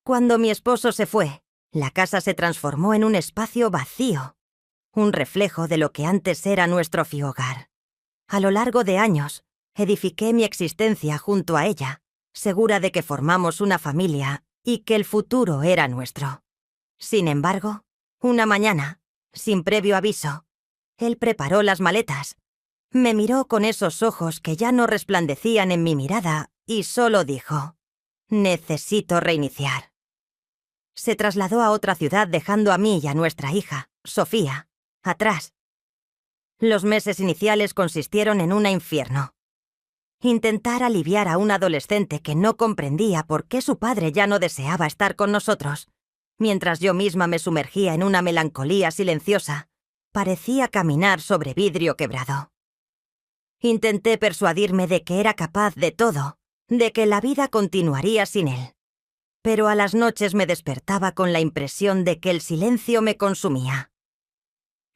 Cuando mi esposo se fue, la casa se transformó en un espacio vacío, un reflejo de lo que antes era nuestro hogar. A lo largo de años, edifiqué mi existencia junto a ella, segura de que formamos una familia y que el futuro era nuestro. Sin embargo, una mañana, sin previo aviso, él preparó las maletas. Me miró con esos ojos que ya no resplandecían en mi mirada y solo dijo: «Necesito reiniciar». Se trasladó a otra ciudad dejando a mí y a nuestra hija, Sofía, atrás. Los meses iniciales consistieron en un infierno. Intentar aliviar a un adolescente que no comprendía por qué su padre ya no deseaba estar con nosotros, mientras yo misma me sumergía en una melancolía silenciosa, parecía caminar sobre vidrio quebrado. Intenté persuadirme de que era capaz de todo, de que la vida continuaría sin él. Pero a las noches me despertaba con la impresión de que el silencio me consumía.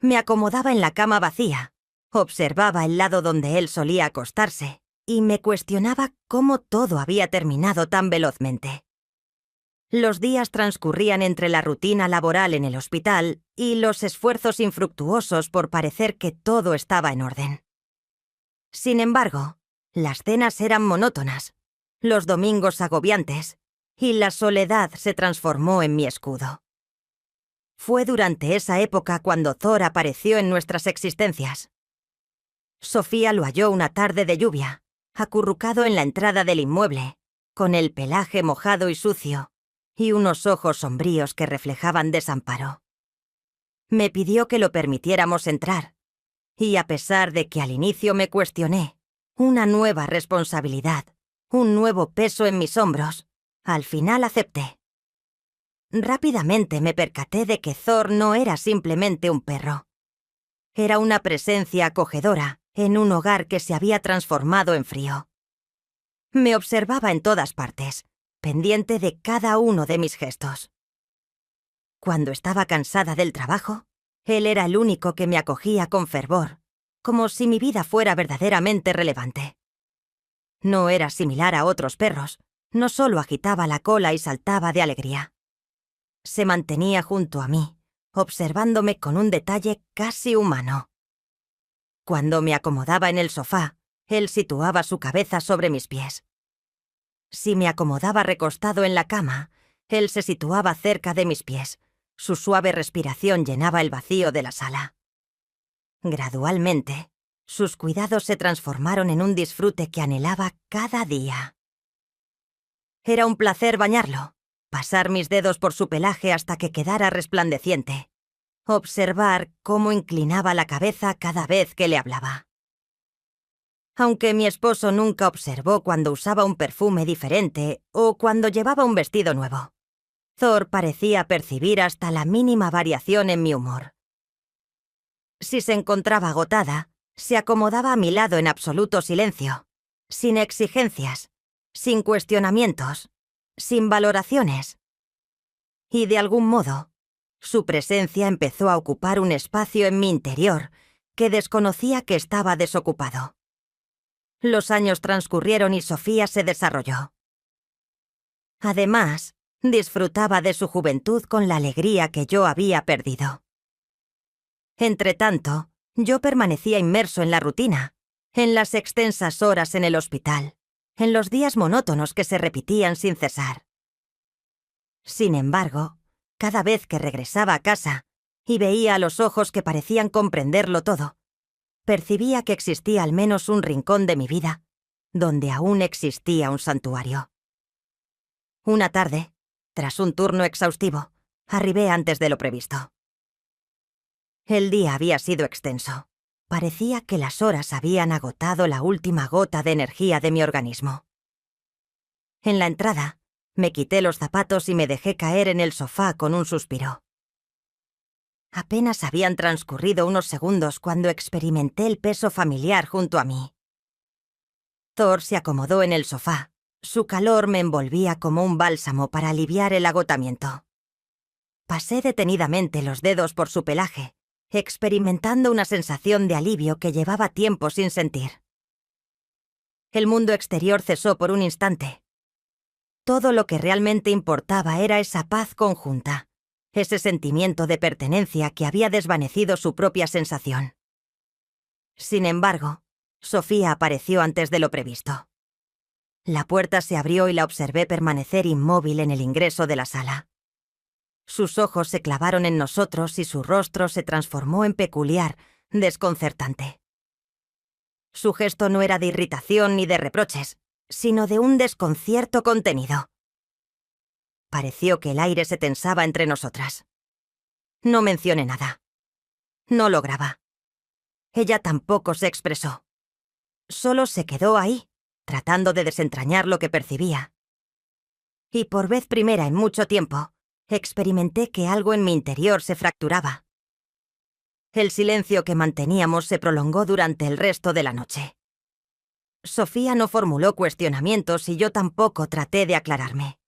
Me acomodaba en la cama vacía, observaba el lado donde él solía acostarse y me cuestionaba cómo todo había terminado tan velozmente. Los días transcurrían entre la rutina laboral en el hospital y los esfuerzos infructuosos por parecer que todo estaba en orden. Sin embargo, las cenas eran monótonas, los domingos agobiantes, y la soledad se transformó en mi escudo. Fue durante esa época cuando Thor apareció en nuestras existencias. Sofía lo halló una tarde de lluvia, acurrucado en la entrada del inmueble, con el pelaje mojado y sucio, y unos ojos sombríos que reflejaban desamparo. Me pidió que lo permitiéramos entrar, y a pesar de que al inicio me cuestioné, una nueva responsabilidad, un nuevo peso en mis hombros, al final acepté. Rápidamente me percaté de que Thor no era simplemente un perro. Era una presencia acogedora en un hogar que se había transformado en frío. Me observaba en todas partes, pendiente de cada uno de mis gestos. Cuando estaba cansada del trabajo, él era el único que me acogía con fervor, como si mi vida fuera verdaderamente relevante. No era similar a otros perros, no solo agitaba la cola y saltaba de alegría. Se mantenía junto a mí, observándome con un detalle casi humano. Cuando me acomodaba en el sofá, él situaba su cabeza sobre mis pies. Si me acomodaba recostado en la cama, él se situaba cerca de mis pies. Su suave respiración llenaba el vacío de la sala. Gradualmente, sus cuidados se transformaron en un disfrute que anhelaba cada día. Era un placer bañarlo, pasar mis dedos por su pelaje hasta que quedara resplandeciente, observar cómo inclinaba la cabeza cada vez que le hablaba. Aunque mi esposo nunca observó cuando usaba un perfume diferente o cuando llevaba un vestido nuevo, Thor parecía percibir hasta la mínima variación en mi humor. Si se encontraba agotada, se acomodaba a mi lado en absoluto silencio, sin exigencias, sin cuestionamientos, sin valoraciones. Y de algún modo, su presencia empezó a ocupar un espacio en mi interior que desconocía que estaba desocupado. Los años transcurrieron y Sofía se desarrolló. Además, disfrutaba de su juventud con la alegría que yo había perdido. Entretanto, yo permanecía inmerso en la rutina, en las extensas horas en el hospital, en los días monótonos que se repetían sin cesar. Sin embargo, cada vez que regresaba a casa y veía a los ojos que parecían comprenderlo todo, percibía que existía al menos un rincón de mi vida donde aún existía un santuario. Una tarde, tras un turno exhaustivo, arribé antes de lo previsto. El día había sido extenso. Parecía que las horas habían agotado la última gota de energía de mi organismo. En la entrada, me quité los zapatos y me dejé caer en el sofá con un suspiro. Apenas habían transcurrido unos segundos cuando experimenté el peso familiar junto a mí. Thor se acomodó en el sofá. Su calor me envolvía como un bálsamo para aliviar el agotamiento. Pasé detenidamente los dedos por su pelaje, experimentando una sensación de alivio que llevaba tiempo sin sentir. El mundo exterior cesó por un instante. Todo lo que realmente importaba era esa paz conjunta, ese sentimiento de pertenencia que había desvanecido su propia sensación. Sin embargo, Sofía apareció antes de lo previsto. La puerta se abrió y la observé permanecer inmóvil en el ingreso de la sala. Sus ojos se clavaron en nosotros y su rostro se transformó en peculiar, desconcertante. Su gesto no era de irritación ni de reproches, sino de un desconcierto contenido. Pareció que el aire se tensaba entre nosotras. No mencioné nada. No lograba. Ella tampoco se expresó. Solo se quedó ahí, tratando de desentrañar lo que percibía. Y por vez primera en mucho tiempo, experimenté que algo en mi interior se fracturaba. El silencio que manteníamos se prolongó durante el resto de la noche. Sofía no formuló cuestionamientos y yo tampoco traté de aclararme.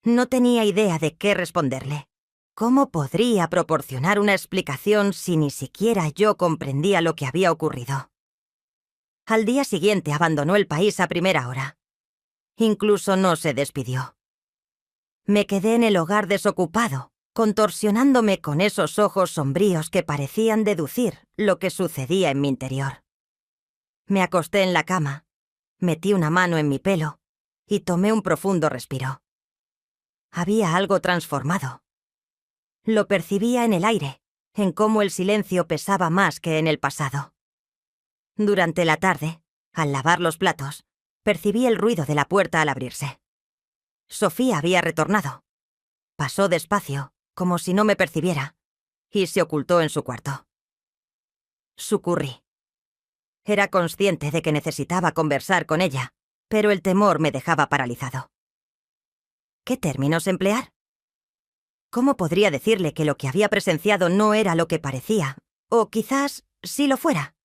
No tenía idea de qué responderle. ¿Cómo podría proporcionar una explicación si ni siquiera yo comprendía lo que había ocurrido? Al día siguiente abandonó el país a primera hora. Incluso no se despidió. Me quedé en el hogar desocupado, contorsionándome con esos ojos sombríos que parecían deducir lo que sucedía en mi interior. Me acosté en la cama, metí una mano en mi pelo y tomé un profundo respiro. Había algo transformado. Lo percibía en el aire, en cómo el silencio pesaba más que en el pasado. Durante la tarde, al lavar los platos, percibí el ruido de la puerta al abrirse. Sofía había retornado. Pasó despacio, como si no me percibiera, y se ocultó en su cuarto. Sucurrí. Era consciente de que necesitaba conversar con ella, pero el temor me dejaba paralizado. ¿Qué términos emplear? ¿Cómo podría decirle que lo que había presenciado no era lo que parecía? O quizás sí lo fuera.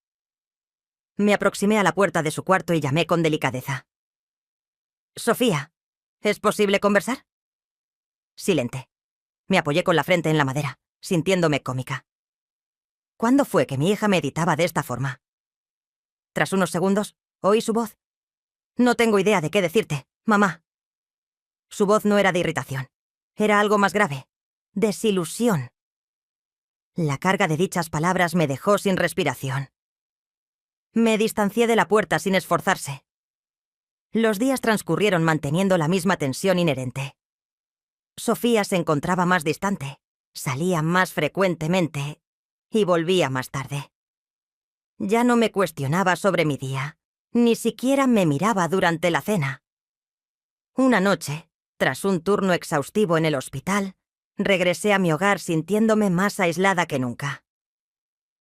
Me aproximé a la puerta de su cuarto y llamé con delicadeza. «Sofía, ¿es posible conversar?» Silente. Me apoyé con la frente en la madera, sintiéndome cómica. ¿Cuándo fue que mi hija meditaba de esta forma? Tras unos segundos, oí su voz. «No tengo idea de qué decirte, mamá». Su voz no era de irritación. Era algo más grave. Desilusión. La carga de dichas palabras me dejó sin respiración. Me distancié de la puerta sin esforzarse. Los días transcurrieron manteniendo la misma tensión inherente. Sofía se encontraba más distante, salía más frecuentemente y volvía más tarde. Ya no me cuestionaba sobre mi día, ni siquiera me miraba durante la cena. Una noche, tras un turno exhaustivo en el hospital, regresé a mi hogar sintiéndome más aislada que nunca.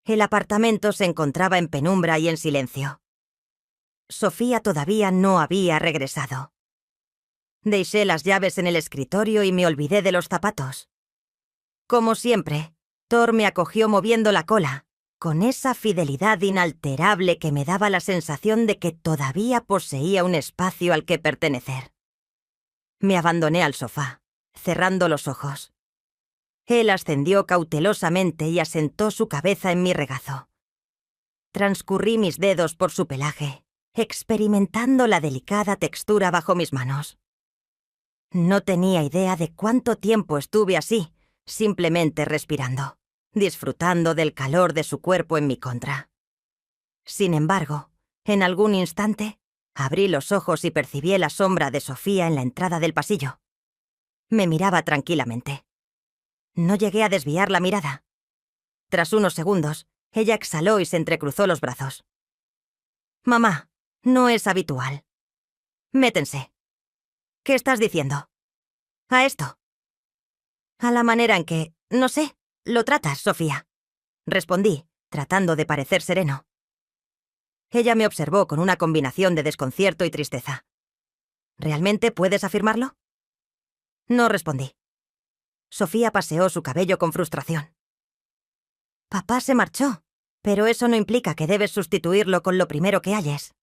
El apartamento se encontraba en penumbra y en silencio. Sofía todavía no había regresado. Dejé las llaves en el escritorio y me olvidé de los zapatos. Como siempre, Thor me acogió moviendo la cola, con esa fidelidad inalterable que me daba la sensación de que todavía poseía un espacio al que pertenecer. Me abandoné al sofá, cerrando los ojos. Él ascendió cautelosamente y asentó su cabeza en mi regazo. Transcurrí mis dedos por su pelaje, experimentando la delicada textura bajo mis manos. No tenía idea de cuánto tiempo estuve así, simplemente respirando, disfrutando del calor de su cuerpo en mi contra. Sin embargo, en algún instante, abrí los ojos y percibí la sombra de Sofía en la entrada del pasillo. Me miraba tranquilamente. No llegué a desviar la mirada. Tras unos segundos, ella exhaló y se entrecruzó los brazos. «Mamá, no es habitual. Métense. ¿Qué estás diciendo? A esto». «A la manera en que, no sé, lo tratas, Sofía», respondí, tratando de parecer sereno. Ella me observó con una combinación de desconcierto y tristeza. «¿Realmente puedes afirmarlo?» No respondí. Sofía paseó su cabello con frustración. «Papá se marchó, pero eso no implica que debes sustituirlo con lo primero que halles».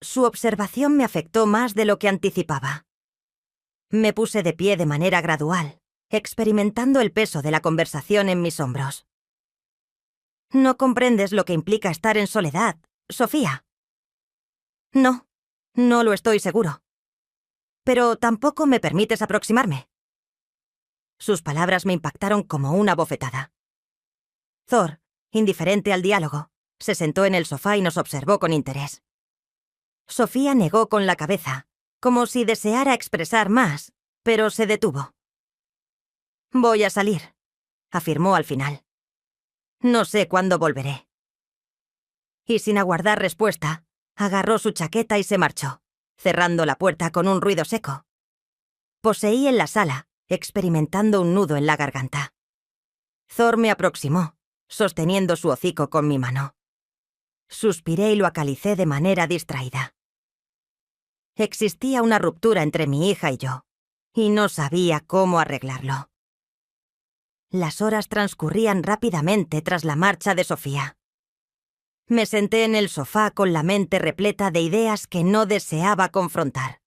Su observación me afectó más de lo que anticipaba. Me puse de pie de manera gradual, experimentando el peso de la conversación en mis hombros. «No comprendes lo que implica estar en soledad, Sofía». «No, no lo estoy seguro». Pero tampoco me permites aproximarme. Sus palabras me impactaron como una bofetada. Thor, indiferente al diálogo, se sentó en el sofá y nos observó con interés. Sofía negó con la cabeza, como si deseara expresar más, pero se detuvo. «Voy a salir», afirmó al final. «No sé cuándo volveré». Y sin aguardar respuesta, agarró su chaqueta y se marchó, cerrando la puerta con un ruido seco. Poseí en la sala, experimentando un nudo en la garganta. Thor me aproximó, sosteniendo su hocico con mi mano. Suspiré y lo acaricié de manera distraída. Existía una ruptura entre mi hija y yo, y no sabía cómo arreglarlo. Las horas transcurrían rápidamente tras la marcha de Sofía. Me senté en el sofá con la mente repleta de ideas que no deseaba confrontar.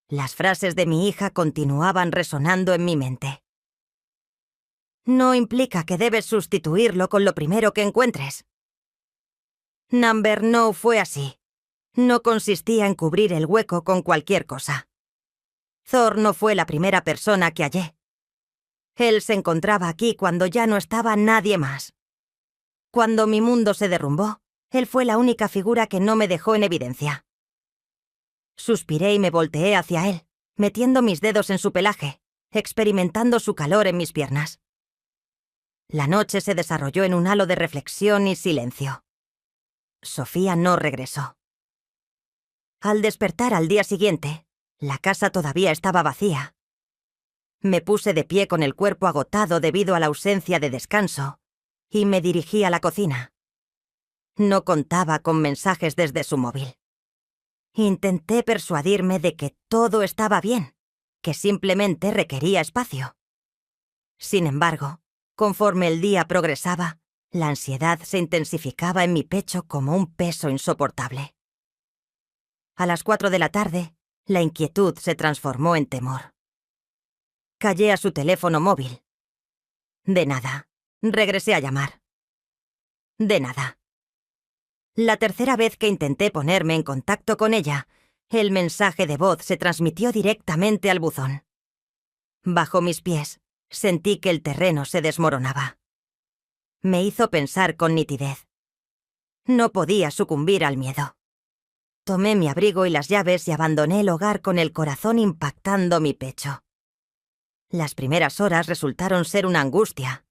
Las frases de mi hija continuaban resonando en mi mente. «No implica que debes sustituirlo con lo primero que encuentres». Number No fue así. No consistía en cubrir el hueco con cualquier cosa. Thor no fue la primera persona que hallé. Él se encontraba aquí cuando ya no estaba nadie más. Cuando mi mundo se derrumbó, él fue la única figura que no me dejó en evidencia. Suspiré y me volteé hacia él, metiendo mis dedos en su pelaje, experimentando su calor en mis piernas. La noche se desarrolló en un halo de reflexión y silencio. Sofía no regresó. Al despertar al día siguiente, la casa todavía estaba vacía. Me puse de pie con el cuerpo agotado debido a la ausencia de descanso y me dirigí a la cocina. No contaba con mensajes desde su móvil. Intenté persuadirme de que todo estaba bien, que simplemente requería espacio. Sin embargo, conforme el día progresaba, la ansiedad se intensificaba en mi pecho como un peso insoportable. A las 4 de la tarde, la inquietud se transformó en temor. Callé a su teléfono móvil. De nada. Regresé a llamar. De nada. La tercera vez que intenté ponerme en contacto con ella, el mensaje de voz se transmitió directamente al buzón. Bajo mis pies, sentí que el terreno se desmoronaba. Me hizo pensar con nitidez. No podía sucumbir al miedo. Tomé mi abrigo y las llaves y abandoné el hogar con el corazón impactando mi pecho. Las primeras horas resultaron ser una angustia.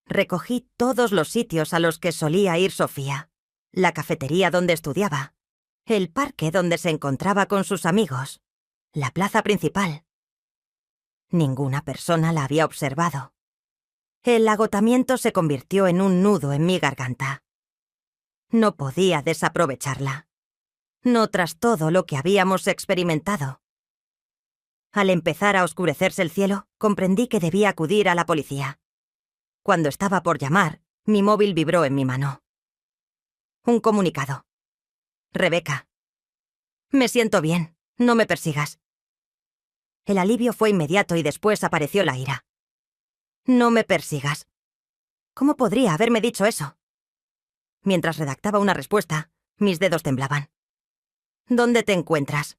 Recogí todos los sitios a los que solía ir Sofía, la cafetería donde estudiaba, el parque donde se encontraba con sus amigos, la plaza principal. Ninguna persona la había observado. El agotamiento se convirtió en un nudo en mi garganta. No podía desaprovecharla. No tras todo lo que habíamos experimentado. Al empezar a oscurecerse el cielo, comprendí que debía acudir a la policía. Cuando estaba por llamar, mi móvil vibró en mi mano. Un comunicado. Rebeca. Me siento bien, no me persigas. El alivio fue inmediato y después apareció la ira. No me persigas. ¿Cómo podría haberme dicho eso? Mientras redactaba una respuesta, mis dedos temblaban. ¿Dónde te encuentras?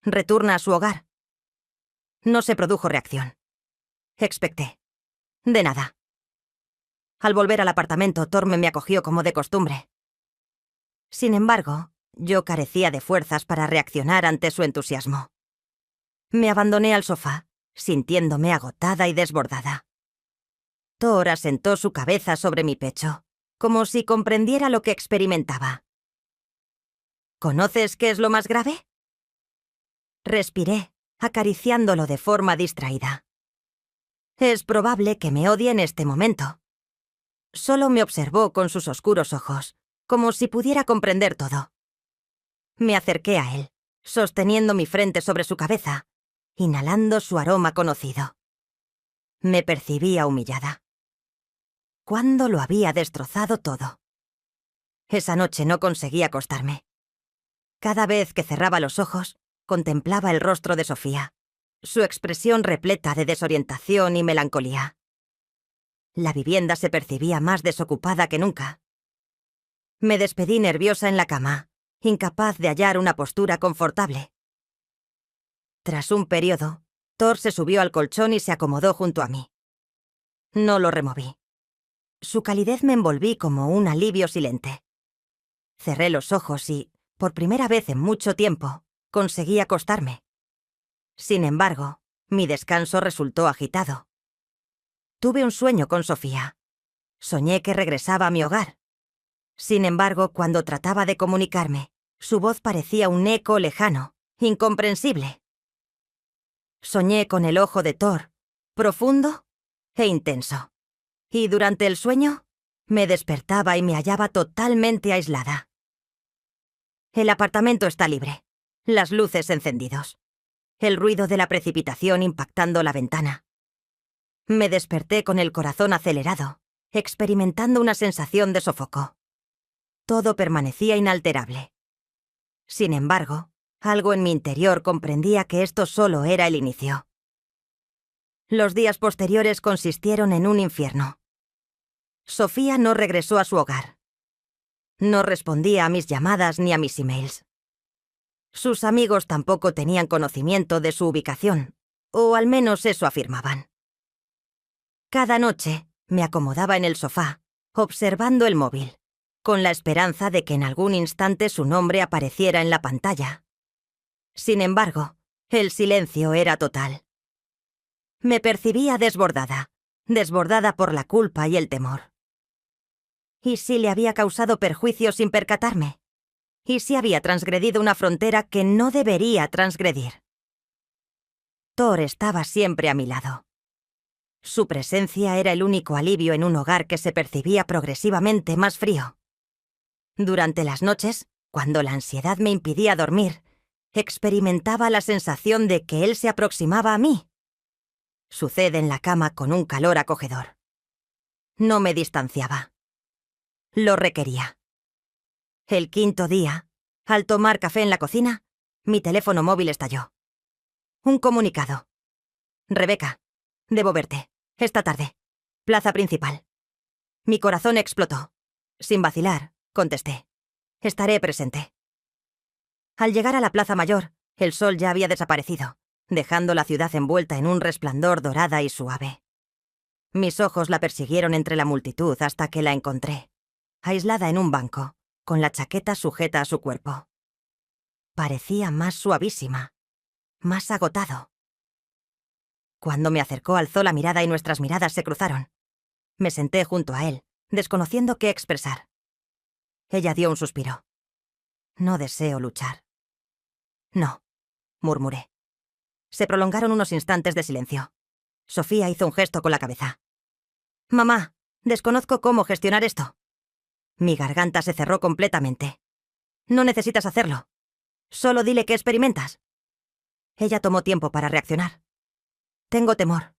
Retorna a su hogar. No se produjo reacción. Expecté. De nada. Al volver al apartamento, Torme me acogió como de costumbre. Sin embargo, yo carecía de fuerzas para reaccionar ante su entusiasmo. Me abandoné al sofá, sintiéndome agotada y desbordada. Thor asentó su cabeza sobre mi pecho, como si comprendiera lo que experimentaba. ¿Conoces qué es lo más grave? Respiré, acariciándolo de forma distraída. Es probable que me odie en este momento. Solo me observó con sus oscuros ojos, como si pudiera comprender todo. Me acerqué a él, sosteniendo mi frente sobre su cabeza, inhalando su aroma conocido. Me percibía humillada. ¿Cuándo lo había destrozado todo? Esa noche no conseguí acostarme. Cada vez que cerraba los ojos, contemplaba el rostro de Sofía, su expresión repleta de desorientación y melancolía. La vivienda se percibía más desocupada que nunca. Me despedí nerviosa en la cama, incapaz de hallar una postura confortable. Tras un periodo, Thor se subió al colchón y se acomodó junto a mí. No lo removí. Su calidez me envolví como un alivio silente. Cerré los ojos y, por primera vez en mucho tiempo, conseguí acostarme. Sin embargo, mi descanso resultó agitado. Tuve un sueño con Sofía. Soñé que regresaba a mi hogar. Sin embargo, cuando trataba de comunicarme, su voz parecía un eco lejano, incomprensible. Soñé con el ojo de Thor, profundo e intenso. Y durante el sueño, me despertaba y me hallaba totalmente aislada. El apartamento está libre, las luces encendidos, el ruido de la precipitación impactando la ventana. Me desperté con el corazón acelerado, experimentando una sensación de sofoco. Todo permanecía inalterable. Sin embargo, algo en mi interior comprendía que esto solo era el inicio. Los días posteriores consistieron en un infierno. Sofía no regresó a su hogar. No respondía a mis llamadas ni a mis emails. Sus amigos tampoco tenían conocimiento de su ubicación, o al menos eso afirmaban. Cada noche me acomodaba en el sofá, observando el móvil, con la esperanza de que en algún instante su nombre apareciera en la pantalla. Sin embargo, el silencio era total. Me percibía desbordada por la culpa y el temor. ¿Y si le había causado perjuicio sin percatarme? ¿Y si había transgredido una frontera que no debería transgredir? Thor estaba siempre a mi lado. Su presencia era el único alivio en un hogar que se percibía progresivamente más frío. Durante las noches, cuando la ansiedad me impedía dormir, experimentaba la sensación de que él se aproximaba a mí. Sucede en la cama con un calor acogedor. No me distanciaba. Lo requería. El quinto día, al tomar café en la cocina, mi teléfono móvil estalló. Un comunicado. Rebeca, debo verte. Esta tarde. Plaza principal. Mi corazón explotó. Sin vacilar, contesté. Estaré presente. Al llegar a la Plaza Mayor, el sol ya había desaparecido, dejando la ciudad envuelta en un resplandor dorada y suave. Mis ojos la persiguieron entre la multitud hasta que la encontré, aislada en un banco, con la chaqueta sujeta a su cuerpo. Parecía más suavísima, más agotado. Cuando me acercó, alzó la mirada y nuestras miradas se cruzaron. Me senté junto a él, desconociendo qué expresar. Ella dio un suspiro. No deseo luchar. No, murmuré. Se prolongaron unos instantes de silencio. Sofía hizo un gesto con la cabeza. Mamá, desconozco cómo gestionar esto. Mi garganta se cerró completamente. No necesitas hacerlo. Solo dile que experimentas. Ella tomó tiempo para reaccionar. Tengo temor.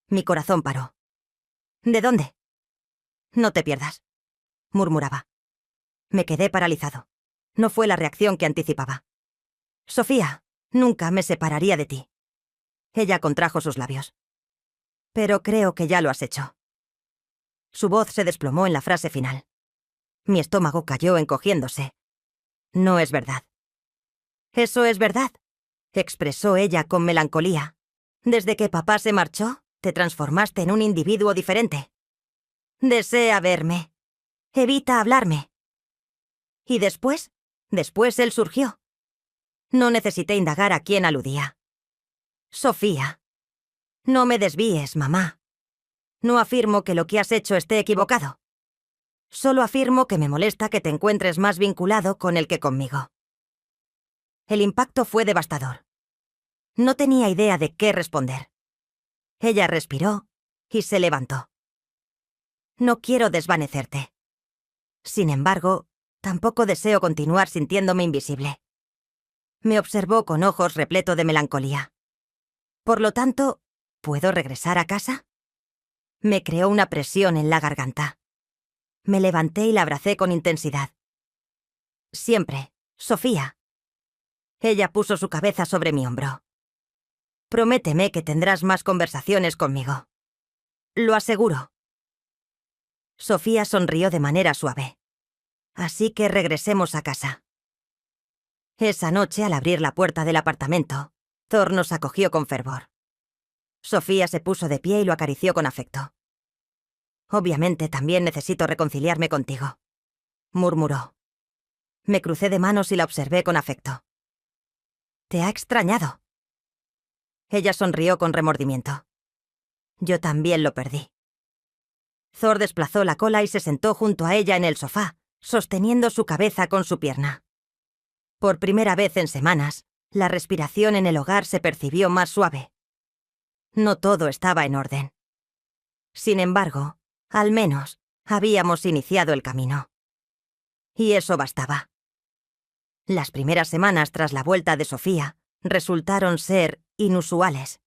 Mi corazón paró. ¿De dónde? No te pierdas, murmuraba. Me quedé paralizado. No fue la reacción que anticipaba. Sofía, nunca me separaría de ti. Ella contrajo sus labios. Pero creo que ya lo has hecho. Su voz se desplomó en la frase final. Mi estómago cayó encogiéndose. No es verdad. Eso es verdad, expresó ella con melancolía. Desde que papá se marchó, te transformaste en un individuo diferente. Desea verme. Evita hablarme. ¿Y después? Después él surgió. No necesité indagar a quién aludía. Sofía. No me desvíes, mamá. No afirmo que lo que has hecho esté equivocado. Solo afirmo que me molesta que te encuentres más vinculado con él que conmigo. El impacto fue devastador. No tenía idea de qué responder. Ella respiró y se levantó. No quiero desvanecerte. Sin embargo, tampoco deseo continuar sintiéndome invisible. Me observó con ojos repletos de melancolía. Por lo tanto, ¿puedo regresar a casa? Me creó una presión en la garganta. Me levanté y la abracé con intensidad. Siempre, Sofía. Ella puso su cabeza sobre mi hombro. Prométeme que tendrás más conversaciones conmigo. Lo aseguro. Sofía sonrió de manera suave. Así que regresemos a casa. Esa noche, al abrir la puerta del apartamento, Thor nos acogió con fervor. Sofía se puso de pie y lo acarició con afecto. «Obviamente también necesito reconciliarme contigo», murmuró. Me crucé de manos y la observé con afecto. «¿Te ha extrañado?» Ella sonrió con remordimiento. Yo también lo perdí. Thor desplazó la cola y se sentó junto a ella en el sofá, sosteniendo su cabeza con su pierna. Por primera vez en semanas, la respiración en el hogar se percibió más suave. No todo estaba en orden. Sin embargo, al menos, habíamos iniciado el camino. Y eso bastaba. Las primeras semanas tras la vuelta de Sofía resultaron ser inusuales.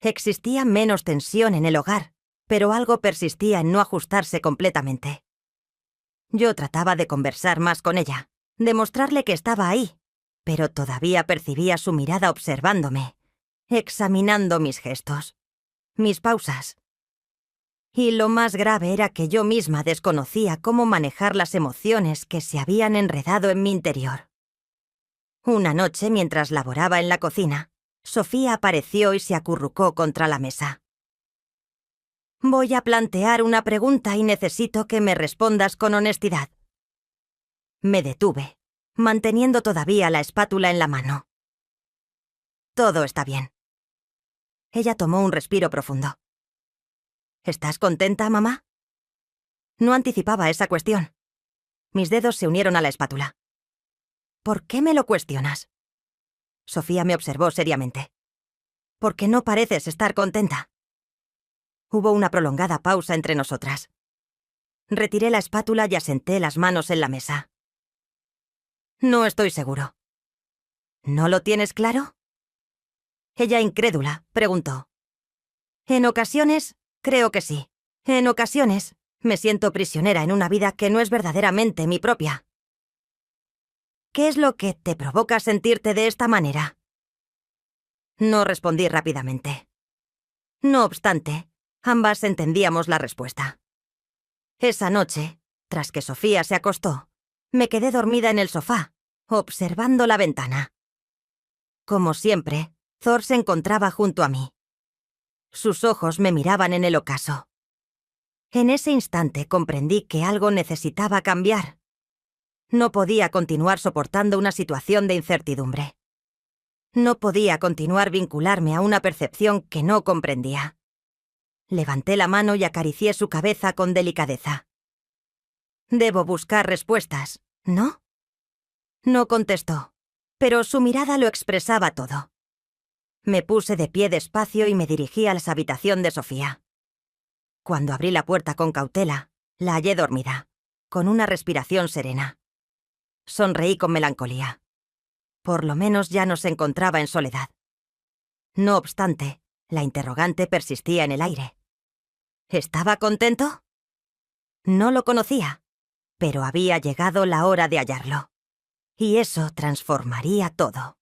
Existía menos tensión en el hogar, pero algo persistía en no ajustarse completamente. Yo trataba de conversar más con ella, de mostrarle que estaba ahí, pero todavía percibía su mirada observándome, examinando mis gestos, mis pausas. Y lo más grave era que yo misma desconocía cómo manejar las emociones que se habían enredado en mi interior. Una noche, mientras laboraba en la cocina, Sofía apareció y se acurrucó contra la mesa. «Voy a plantear una pregunta y necesito que me respondas con honestidad». Me detuve, manteniendo todavía la espátula en la mano. «Todo está bien». Ella tomó un respiro profundo. «¿Estás contenta, mamá?» No anticipaba esa cuestión. Mis dedos se unieron a la espátula. «¿Por qué me lo cuestionas?» Sofía me observó seriamente. «¿Por qué no pareces estar contenta?» Hubo una prolongada pausa entre nosotras. Retiré la espátula y asenté las manos en la mesa. «No estoy seguro». «¿No lo tienes claro?» Ella, incrédula, preguntó. «En ocasiones, creo que sí. En ocasiones, me siento prisionera en una vida que no es verdaderamente mi propia». «¿Qué es lo que te provoca sentirte de esta manera?» No respondí rápidamente. No obstante, ambas entendíamos la respuesta. Esa noche, tras que Sofía se acostó, me quedé dormida en el sofá, observando la ventana. Como siempre, Thor se encontraba junto a mí. Sus ojos me miraban en el ocaso. En ese instante comprendí que algo necesitaba cambiar. No podía continuar soportando una situación de incertidumbre. No podía continuar vincularme a una percepción que no comprendía. Levanté la mano y acaricié su cabeza con delicadeza. «Debo buscar respuestas, ¿no?» No contestó, pero su mirada lo expresaba todo. Me puse de pie despacio y me dirigí a la habitación de Sofía. Cuando abrí la puerta con cautela, la hallé dormida, con una respiración serena. Sonreí con melancolía. Por lo menos ya no se encontraba en soledad. No obstante, la interrogante persistía en el aire. ¿Estaba contento? No lo conocía, pero había llegado la hora de hallarlo. Y eso transformaría todo.